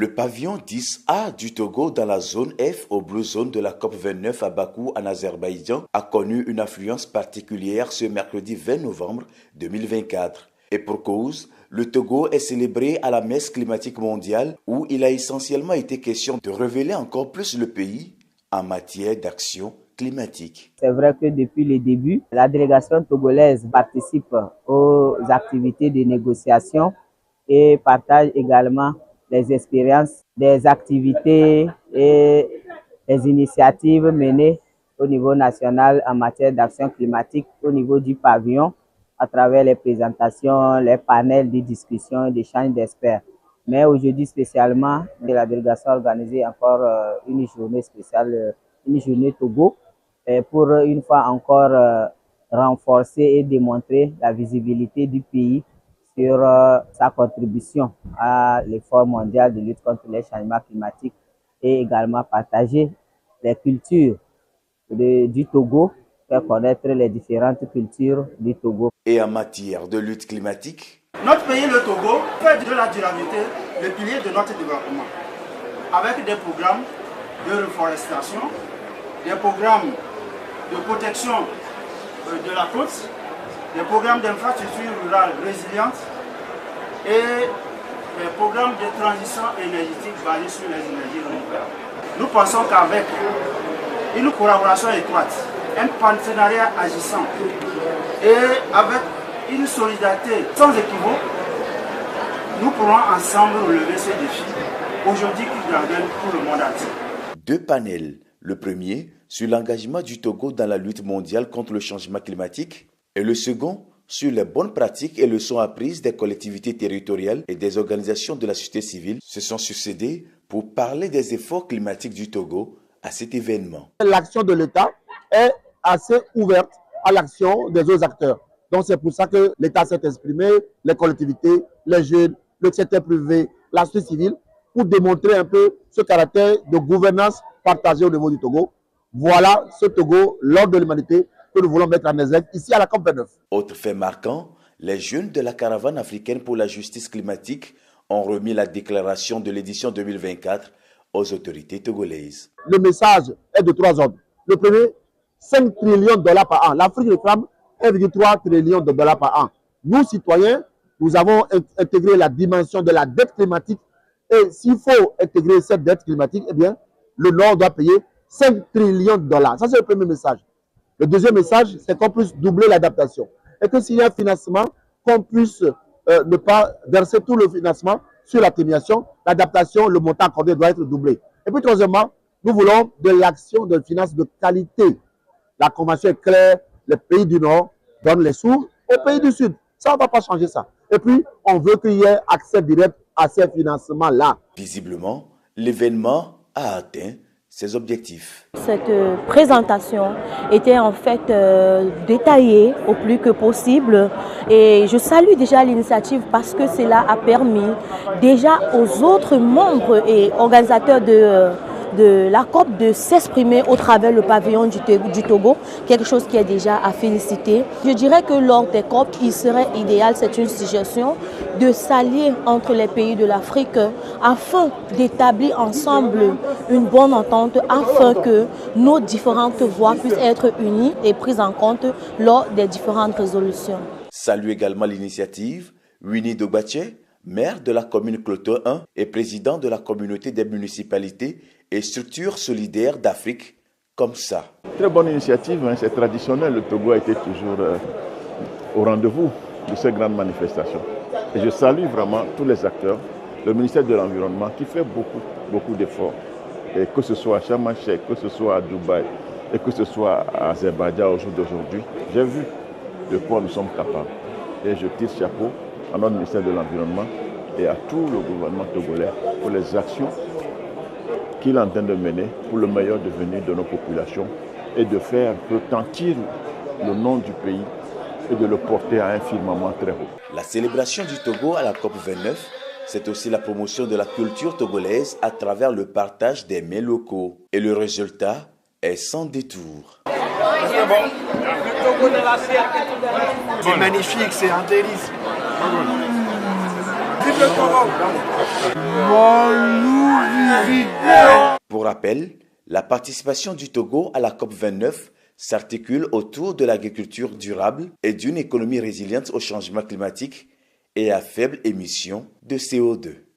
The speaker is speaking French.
Le pavillon 10A du Togo dans la zone F au Blue Zone de la COP29 à Bakou en Azerbaïdjan a connu une affluence particulière ce mercredi 20 novembre 2024. Et pour cause, le Togo est célébré à la messe climatique mondiale où il a essentiellement été question de révéler encore plus le pays en matière d'action climatique. C'est vrai que depuis le début, la délégation togolaise participe aux activités de négociation et partage également les expériences des activités et les initiatives menées au niveau national en matière d'action climatique au niveau du pavillon à travers les présentations, les panels de discussion et d'échanges d'experts. Mais aujourd'hui spécialement, la délégation a organisé encore une journée spéciale, une journée Togo, pour une fois encore renforcer et démontrer la visibilité du pays sur sa contribution à l'effort mondial de lutte contre les changements climatiques et également partager les cultures du Togo, faire connaître les différentes cultures du Togo. Et en matière de lutte climatique, notre pays, le Togo, fait de la durabilité le pilier de notre développement, avec des programmes de reforestation, des programmes de protection de la côte, des programmes d'infrastructures rurales résilientes et des programmes de transition énergétique basés sur les énergies renouvelables. Nous pensons qu'avec une collaboration étroite, un partenariat agissant et avec une solidarité sans équivoque, nous pourrons ensemble relever ce défi aujourd'hui qui gravite pour le monde entier. 2 panels. Le premier sur l'engagement du Togo dans la lutte mondiale contre le changement climatique et le second sur les bonnes pratiques et leçons apprises des collectivités territoriales et des organisations de la société civile se sont succédés pour parler des efforts climatiques du Togo à cet événement. L'action de l'État est assez ouverte à l'action des autres acteurs. Donc c'est pour ça que l'État s'est exprimé, les collectivités, les jeunes, le secteur privé, la société civile, pour démontrer un peu ce caractère de gouvernance partagée au niveau du Togo. Voilà ce Togo, l'ordre de l'humanité, que nous voulons mettre en exergue ici à la COP29. Autre fait marquant, les jeunes de la caravane africaine pour la justice climatique ont remis la déclaration de l'édition 2024 aux autorités togolaises. Le message est de 3 ordres. Le premier, 5 trillions de dollars par an. L'Afrique réclame 1,3 trillion de dollars par an. Nous, citoyens, nous avons intégré la dimension de la dette climatique. Et s'il faut intégrer cette dette climatique, eh bien, le Nord doit payer 5 trillions de dollars. Ça, c'est le premier message. Le deuxième message, c'est qu'on puisse doubler l'adaptation. Et que s'il y a un financement, qu'on puisse ne pas verser tout le financement sur l'atténuation. L'adaptation, le montant accordé doit être doublé. Et puis, troisièmement, nous voulons de l'action de finance de qualité. La convention est claire, les pays du Nord donnent les sous aux pays du Sud. Ça, on ne va pas changer ça. Et puis, on veut qu'il y ait accès direct à ces financements-là. Visiblement, l'événement a atteint ses objectifs. Cette présentation était en fait détaillée au plus que possible et je salue déjà l'initiative parce que cela a permis déjà aux autres membres et organisateurs de la COP de s'exprimer au travers le pavillon du Togo, quelque chose qui est déjà à féliciter. Je dirais que lors des COP, il serait idéal, c'est une suggestion, de s'allier entre les pays de l'Afrique afin d'établir ensemble une bonne entente, afin que nos différentes voix puissent être unies et prises en compte lors des différentes résolutions. Salue également l'initiative Winnie Dogbache, maire de la commune Cloto 1 et président de la communauté des municipalités et structures solidaires d'Afrique, comme ça. Très bonne initiative, hein, c'est traditionnel. Le Togo a été toujours au rendez-vous de ces grandes manifestations. Et je salue vraiment tous les acteurs, le ministère de l'Environnement qui fait beaucoup d'efforts. Et que ce soit à Sharm el-Sheikh, que ce soit à Dubaï et que ce soit à Azerbaïdjan au jour d'aujourd'hui, j'ai vu de quoi nous sommes capables. Et je tire chapeau à notre ministère de l'Environnement et à tout le gouvernement togolais pour les actions qu'il est en train de mener pour le meilleur devenir de nos populations et de faire retentir le nom du pays et de le porter à un firmament très haut. La célébration du Togo à la COP29, c'est aussi la promotion de la culture togolaise à travers le partage des mets locaux. Et le résultat est sans détour. C'est magnifique, c'est un délice. Pour rappel, la participation du Togo à la COP29 s'articule autour de l'agriculture durable et d'une économie résiliente au changement climatique et à faible émission de CO2.